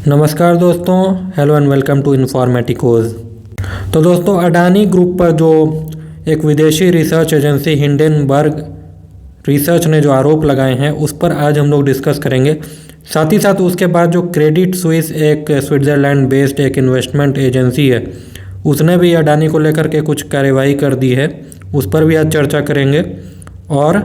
नमस्कार दोस्तों, hello and welcome to इन्फॉर्मेटिकोज। तो दोस्तों, अडानी ग्रुप पर जो एक विदेशी रिसर्च एजेंसी हिंडनबर्ग रिसर्च ने जो आरोप लगाए हैं उस पर आज हम लोग डिस्कस करेंगे। साथ ही साथ उसके बाद जो क्रेडिट स्विस एक स्विट्ज़रलैंड बेस्ड एक इन्वेस्टमेंट एजेंसी है, उसने भी अडानी को लेकर के कुछ कार्रवाई कर दी है, उस पर भी आज चर्चा करेंगे। और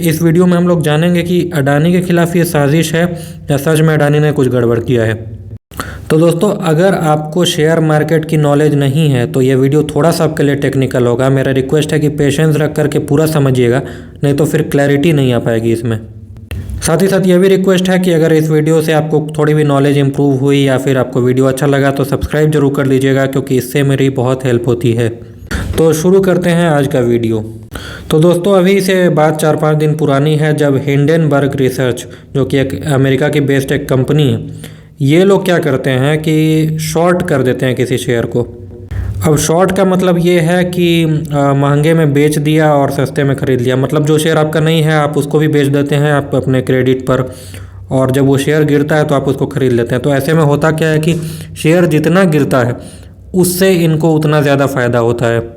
इस वीडियो में हम लोग जानेंगे कि अडानी के खिलाफ ये साजिश है या सच में अडानी ने कुछ गड़बड़ किया है। तो दोस्तों, अगर आपको शेयर मार्केट की नॉलेज नहीं है तो ये वीडियो थोड़ा सा आपके लिए टेक्निकल होगा। मेरा रिक्वेस्ट है कि पेशेंस रख करके पूरा समझिएगा, नहीं तो फिर क्लैरिटी नहीं आ पाएगी इसमें। साथ ही साथ ये भी रिक्वेस्ट है कि अगर इस वीडियो से आपको थोड़ी भी नॉलेज इंप्रूव हुई या फिर आपको वीडियो अच्छा लगा तो सब्सक्राइब जरूर कर लीजिएगा, क्योंकि इससे मेरी बहुत हेल्प होती है। तो शुरू करते हैं आज का वीडियो। तो दोस्तों, अभी से बात 4-5 दिन पुरानी है जब हिंडनबर्ग रिसर्च, जो कि एक अमेरिका की बेस्ड एक कंपनी है, ये लोग क्या करते हैं कि शॉर्ट कर देते हैं किसी शेयर को। अब शॉर्ट का मतलब ये है कि महंगे में बेच दिया और सस्ते में ख़रीद लिया। मतलब जो शेयर आपका नहीं है आप उसको भी बेच देते हैं आप अपने क्रेडिट पर, और जब वो शेयर गिरता है तो आप उसको ख़रीद लेते हैं। तो ऐसे में होता क्या है कि शेयर जितना गिरता है उससे इनको उतना ज़्यादा फ़ायदा होता है।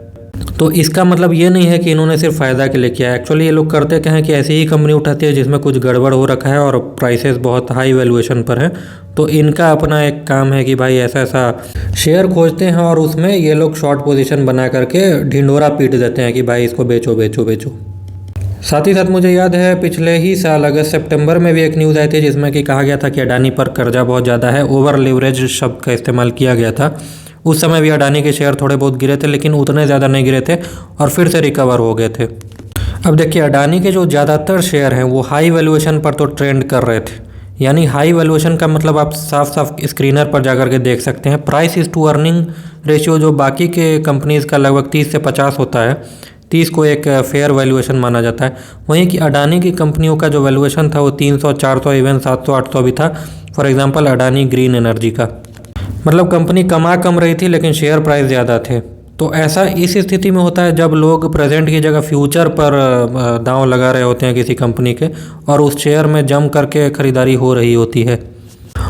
तो इसका मतलब ये नहीं है कि इन्होंने सिर्फ फ़ायदा के लिए किया है। एक्चुअली ये लोग करते क्या हैं कि ऐसी ही कंपनी उठाती है जिसमें कुछ गड़बड़ हो रखा है और प्राइसेस बहुत हाई वैल्यूएशन पर है, तो इनका अपना एक काम है कि भाई ऐसा ऐसा शेयर खोजते हैं और उसमें ये लोग शॉर्ट पोजीशन बना करके ढिंढोरा पीट देते हैं कि भाई इसको बेचो बेचो बेचो। साथ ही साथ मुझे याद है पिछले ही साल अगस्त सितंबर में भी एक न्यूज़ आई थी जिसमें कि कहा गया था कि अडानी पर कर्जा बहुत ज़्यादा है, ओवर लिवरेज शब्द का इस्तेमाल किया गया था। उस समय भी अडानी के शेयर थोड़े बहुत गिरे थे, लेकिन उतने ज़्यादा नहीं गिरे थे और फिर से रिकवर हो गए थे। अब देखिए, अडानी के जो ज़्यादातर शेयर हैं वो हाई वैल्यूएशन पर तो ट्रेंड कर रहे थे। यानी हाई वैल्यूएशन का मतलब आप साफ साफ स्क्रीनर पर जाकर के देख सकते हैं। Price is to earning ratio जो बाकी के कंपनीज़ का लगभग 30 से 50 होता है, 30 को एक फेयर वैल्यूएशन माना जाता है। वहीं कि अडानी की कंपनियों का जो वैल्यूएशन था वो 300, 400, इवन 700-800 भी था। For example Adani green energy का, मतलब कंपनी कमा कम रही थी लेकिन शेयर प्राइस ज़्यादा थे। तो ऐसा इस स्थिति में होता है जब लोग प्रेजेंट की जगह फ्यूचर पर दांव लगा रहे होते हैं किसी कंपनी के, और उस शेयर में जम करके ख़रीदारी हो रही होती है।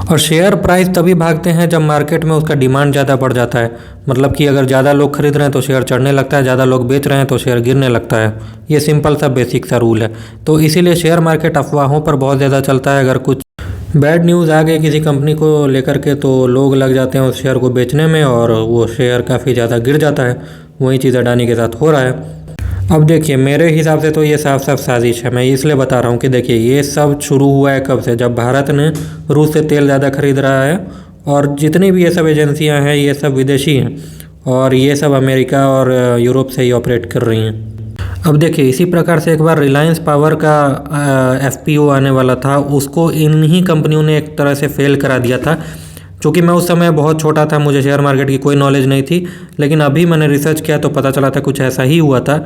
और शेयर प्राइस तभी भागते हैं जब मार्केट में उसका डिमांड ज़्यादा बढ़ जाता है। मतलब कि अगर ज़्यादा लोग खरीद रहे हैं तो शेयर चढ़ने लगता है, ज़्यादा लोग बेच रहे हैं तो शेयर गिरने लगता है। ये सिंपल सा बेसिक सा रूल है। तो इसीलिए शेयर मार्केट अफवाहों पर बहुत ज़्यादा चलता है। अगर कुछ बैड न्यूज़ आ गई किसी कंपनी को लेकर के तो लोग लग जाते हैं उस शेयर को बेचने में और वो शेयर काफ़ी ज़्यादा गिर जाता है। वही चीज़ अडानी के साथ हो रहा है। अब देखिए, मेरे हिसाब से तो ये साफ साफ साजिश है। मैं इसलिए बता रहा हूँ कि देखिए, ये सब शुरू हुआ है कब से, जब भारत ने रूस से तेल ज़्यादा खरीद रहा है। और जितनी भी ये सब एजेंसियाँ हैं ये सब विदेशी हैं और ये सब अमेरिका और यूरोप से ही ऑपरेट कर रही हैं। अब देखिए, इसी प्रकार से एक बार रिलायंस पावर का FPO आने वाला था, उसको इन्हीं कंपनियों ने एक तरह से फेल करा दिया था। चूँकि मैं उस समय बहुत छोटा था, मुझे शेयर मार्केट की कोई नॉलेज नहीं थी, लेकिन अभी मैंने रिसर्च किया तो पता चला था कुछ ऐसा ही हुआ था।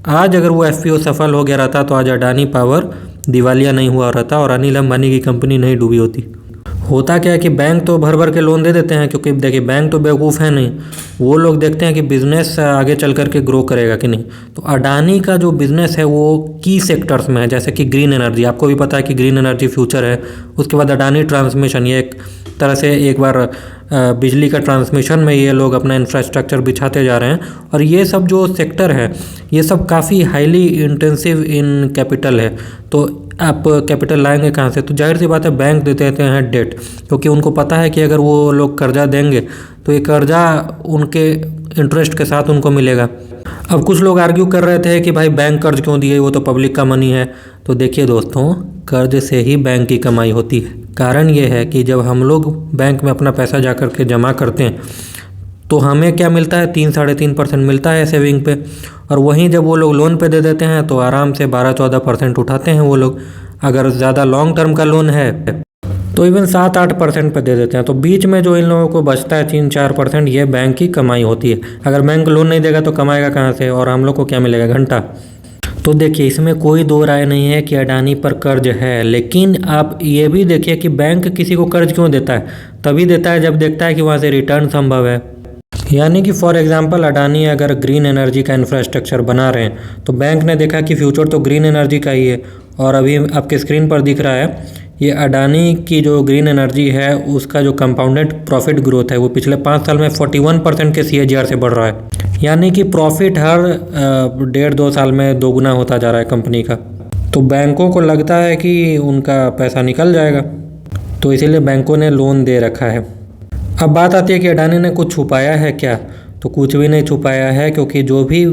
आज अगर वो FPO सफल हो गया रहता तो आज अडानी पावर दिवालिया नहीं हुआ रहता और अनिल अंबानी की कंपनी नहीं डूबी होती। होता क्या है कि बैंक तो भर भर के लोन दे देते हैं, क्योंकि देखिए बैंक तो बेवकूफ़ है नहीं, वो लोग देखते हैं कि बिज़नेस आगे चल कर के ग्रो करेगा कि नहीं। तो अडानी का जो बिज़नेस है वो की सेक्टर्स में है, जैसे कि ग्रीन एनर्जी। आपको भी पता है कि ग्रीन एनर्जी फ्यूचर है। उसके बाद अडानी ट्रांसमिशन, ये एक तरह से एक बार बिजली का ट्रांसमिशन में ये लोग अपना इंफ्रास्ट्रक्चर बिछाते जा रहे हैं। और ये सब जो सेक्टर है ये सब काफ़ी हाईली इंटेंसिव इन कैपिटल है। तो आप कैपिटल लाएंगे कहाँ से? तो जाहिर सी बात है बैंक देते हैं डेट, क्योंकि उनको पता है कि अगर वो लोग कर्जा देंगे तो ये कर्जा उनके इंटरेस्ट के साथ उनको मिलेगा। अब कुछ लोग आर्ग्यू कर रहे थे कि भाई बैंक कर्ज क्यों दिए, वो तो पब्लिक का मनी है। तो देखिए दोस्तों, कर्ज से ही बैंक की कमाई होती है। कारण ये है कि जब हम लोग बैंक में अपना पैसा जा कर के जमा करते हैं तो हमें क्या मिलता है, 3-3.5% मिलता है सेविंग पे। और वहीं जब वो लोग लोन पे दे देते हैं तो आराम से 12-14% उठाते हैं वो लोग। अगर ज़्यादा लॉन्ग टर्म का लोन है तो इवन 7-8% पे दे देते हैं। तो बीच में जो इन लोगों को बचता है 3-4%, ये बैंक की कमाई होती है। अगर बैंक लोन नहीं देगा तो कमाएगा कहाँ से, और हम लोग को क्या मिलेगा? घंटा। तो देखिए, इसमें कोई दो राय नहीं है कि अडानी पर कर्ज है, लेकिन आप ये भी देखिए कि बैंक किसी को कर्ज क्यों देता है? तभी देता है जब देखता है कि वहाँ से रिटर्न संभव है। यानी कि फॉर एग्जांपल अडानी अगर ग्रीन एनर्जी का इंफ्रास्ट्रक्चर बना रहे हैं तो बैंक ने देखा कि फ्यूचर तो ग्रीन एनर्जी का ही है, और अभी आपके स्क्रीन पर दिख रहा है ये अडानी की जो ग्रीन एनर्जी है उसका जो कंपाउंडेड प्रॉफिट ग्रोथ है वो पिछले 5 साल में 41% के CAGR से बढ़ रहा है। यानी कि प्रॉफिट हर 1.5-2 साल में दोगुना होता जा रहा है कंपनी का। तो बैंकों को लगता है कि उनका पैसा निकल जाएगा, तो इसीलिए बैंकों ने लोन दे रखा है। अब बात आती है कि अडानी ने कुछ छुपाया है क्या? तो कुछ भी नहीं छुपाया है, क्योंकि जो भी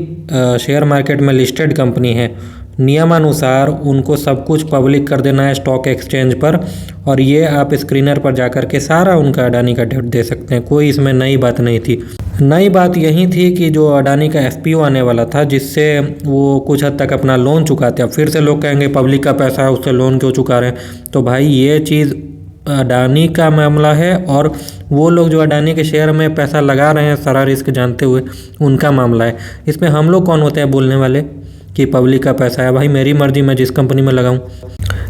शेयर मार्केट में लिस्टेड कंपनी है नियमानुसार उनको सब कुछ पब्लिक कर देना है स्टॉक एक्सचेंज पर, और ये आप स्क्रीनर पर जाकर के सारा उनका अडानी का डेट दे सकते हैं। कोई इसमें नई बात नहीं थी। नई बात यही थी कि जो अडानी का FPO आने वाला था जिससे वो कुछ हद तक अपना लोन चुकाते। अब फिर से लोग कहेंगे पब्लिक का पैसा है उससे लोन क्यों चुका रहे हैं? तो भाई ये चीज़ अडानी का मामला है, और वो लोग जो अडानी के शेयर में पैसा लगा रहे हैं सारा रिस्क जानते हुए उनका मामला है। इसमें हम लोग कौन होते हैं बोलने वाले कि पब्लिक का पैसा है? भाई मेरी मर्जी, मैं जिस कंपनी में लगाऊं।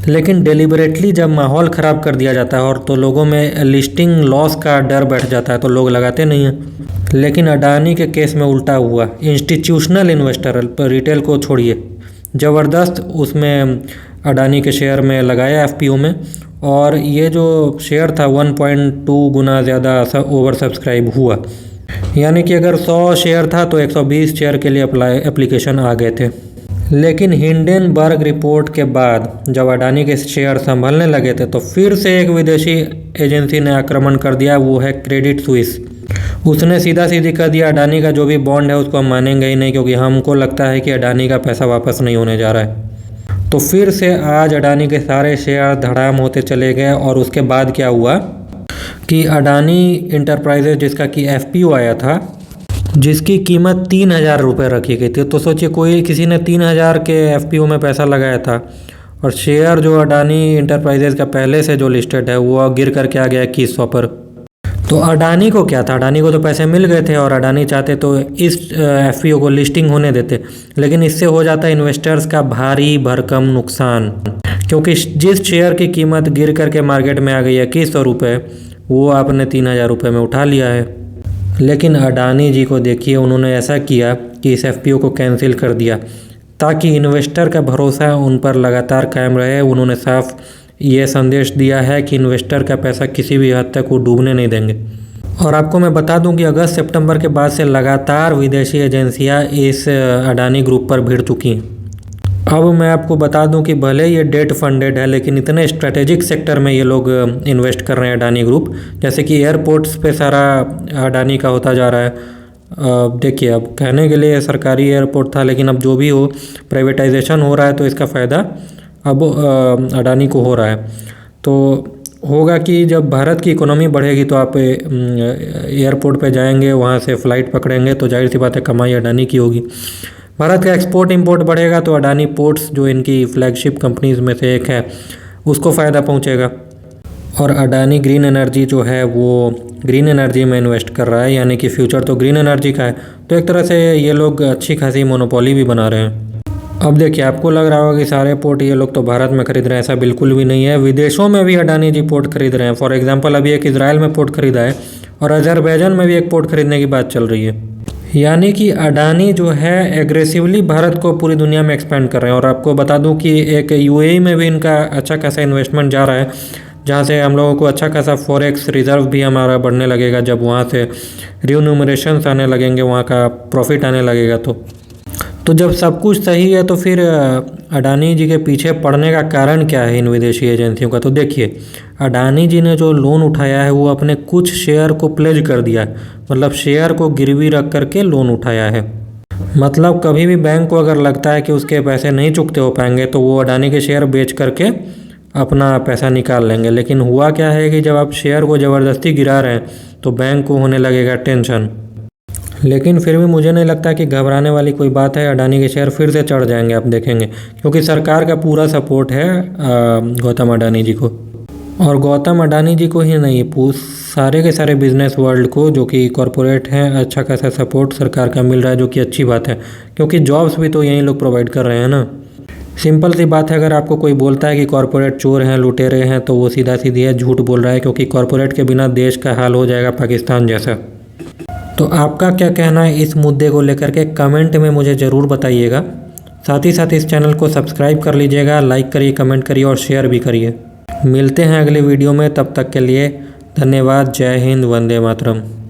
लेकिन डेलिबरेटली जब माहौल ख़राब कर दिया जाता है और तो लोगों में लिस्टिंग लॉस का डर बैठ जाता है तो लोग लगाते नहीं हैं। लेकिन अडानी के केस में उल्टा हुआ। इंस्टीट्यूशनल इन्वेस्टर, रिटेल को छोड़िए, ज़बरदस्त उसमें अडानी के शेयर में लगाया FPO में, और ये जो शेयर था 1.2 गुना ज़्यादा ओवर सब्सक्राइब हुआ। यानी कि अगर 100 शेयर था तो 120 शेयर के लिए एप्लीकेशन आ गए थे। लेकिन हिंडनबर्ग रिपोर्ट के बाद जब अडानी के शेयर संभलने लगे थे तो फिर से एक विदेशी एजेंसी ने आक्रमण कर दिया, वो है क्रेडिट स्विस। उसने सीधा सीधी कर दिया अडानी का जो भी बॉन्ड है उसको हम मानेंगे ही नहीं, क्योंकि हमको लगता है कि अडानी का पैसा वापस नहीं होने जा रहा है। तो फिर से आज अडानी के सारे शेयर धड़ाम होते चले गए। और उसके बाद क्या हुआ कि अडानी इंटरप्राइजेज जिसका कि FPO आया था, जिसकी कीमत 3,000 रुपये रखी गई थी। तो सोचिए कोई किसी ने 3,000 के FPO में पैसा लगाया था, और शेयर जो अडानी इंटरप्राइजेज का पहले से जो लिस्टेड है वो गिर करके आ गया 2100 पर। तो अडानी को क्या था? अडानी को तो पैसे मिल गए थे, और अडानी चाहते तो इस FPO को लिस्टिंग होने देते, लेकिन इससे हो जाता इन्वेस्टर्स का भारी भरकम नुकसान। क्योंकि जिस शेयर की कीमत गिर करके मार्केट में आ गई है 2100 रुपये, वो आपने 3,000 रुपये में उठा लिया है। लेकिन अडानी जी को देखिए, उन्होंने ऐसा किया कि इस FPO को कैंसिल कर दिया ताकि इन्वेस्टर का भरोसा उन पर लगातार कायम रहे। उन्होंने साफ ये संदेश दिया है कि इन्वेस्टर का पैसा किसी भी हद तक वो डूबने नहीं देंगे। और आपको मैं बता दूं कि अगस्त सितंबर के बाद से लगातार विदेशी एजेंसियां इस अडानी ग्रुप पर भिड़ चुकी हैं। अब मैं आपको बता दूं कि भले ये डेट फंडेड है, लेकिन इतने स्ट्रेटेजिक सेक्टर में ये लोग इन्वेस्ट कर रहे हैं अडानी ग्रुप। जैसे कि एयरपोर्ट्स पे सारा अडानी का होता जा रहा है। देखिए, अब कहने के लिए सरकारी एयरपोर्ट था, लेकिन अब जो भी हो प्राइवेटाइजेशन हो रहा है तो इसका फ़ायदा अब अडानी को हो रहा है। तो होगा कि जब भारत की इकोनॉमी बढ़ेगी तो आप एयरपोर्ट पे जाएंगे, वहाँ से फ़्लाइट पकड़ेंगे, तो जाहिर सी बात है कमाई अडानी की होगी। भारत का एक्सपोर्ट इंपोर्ट बढ़ेगा तो अडानी पोर्ट्स जो इनकी फ्लैगशिप कंपनीज़ में से एक है उसको फ़ायदा पहुंचेगा। और अडानी ग्रीन एनर्जी जो है वो ग्रीन एनर्जी में इन्वेस्ट कर रहा है, यानी कि फ्यूचर तो ग्रीन एनर्जी का है। तो एक तरह से ये लोग अच्छी खासी मोनोपोली भी बना रहे हैं। अब देखिए, आपको लग रहा होगा कि सारे पोर्ट ये लोग तो भारत में खरीद रहे हैं, ऐसा बिल्कुल भी नहीं है। विदेशों में भी अडानी जी पोर्ट खरीद रहे हैं। फॉर एग्जांपल अभी एक इजराइल में पोर्ट खरीदा है, और अजरबैजान में भी एक पोर्ट खरीदने की बात चल रही है। यानी कि अडानी जो है एग्रेसिवली भारत को पूरी दुनिया में एक्सपेंड कर रहे हैं। और आपको बता दूं कि एक UAE में भी इनका अच्छा खासा इन्वेस्टमेंट जा रहा है, जहां से हम लोगों को अच्छा खासा फॉरेक्स रिजर्व भी हमारा बढ़ने लगेगा। जब वहां से रिन्यूमरेशंस आने लगेंगे, वहां का प्रॉफिट आने लगेगा, तो जब सब कुछ सही है तो फिर अडानी जी के पीछे पड़ने का कारण क्या है इन विदेशी एजेंसियों का? तो देखिए, अडानी जी ने जो लोन उठाया है वो अपने कुछ शेयर को प्लेज कर दिया है, मतलब शेयर को गिरवी रख करके लोन उठाया है। मतलब कभी भी बैंक को अगर लगता है कि उसके पैसे नहीं चुकते हो पाएंगे तो वो अडानी के शेयर बेच करके अपना पैसा निकाल लेंगे। लेकिन हुआ क्या है कि जब आप शेयर को ज़बरदस्ती गिरा रहे हैं तो बैंक को होने लगेगा टेंशन। लेकिन फिर भी मुझे नहीं लगता कि घबराने वाली कोई बात है। अडानी के शेयर फिर से चढ़ जाएंगे, आप देखेंगे, क्योंकि सरकार का पूरा सपोर्ट है गौतम अडानी जी को। और गौतम अडानी जी को ही नहीं, सारे के सारे बिजनेस वर्ल्ड को जो कि कॉरपोरेट हैं, अच्छा खासा सपोर्ट सरकार का मिल रहा है, जो कि अच्छी बात है, क्योंकि जॉब्स भी तो यही लोग प्रोवाइड कर रहे हैं ना। सिंपल सी बात है, अगर आपको कोई बोलता है कि कॉरपोरेट चोर हैं, लुटेरे हैं, तो वो सीधा सीधी है झूठ बोल रहा है, क्योंकि कॉरपोरेट के बिना देश का हाल हो जाएगा पाकिस्तान जैसा। तो आपका क्या कहना है इस मुद्दे को लेकर के कमेंट में मुझे ज़रूर बताइएगा। साथ ही साथ इस चैनल को सब्सक्राइब कर लीजिएगा, लाइक करिए, कमेंट करिए और शेयर भी करिए। मिलते हैं अगले वीडियो में, तब तक के लिए धन्यवाद। जय हिंद, वंदे मातरम।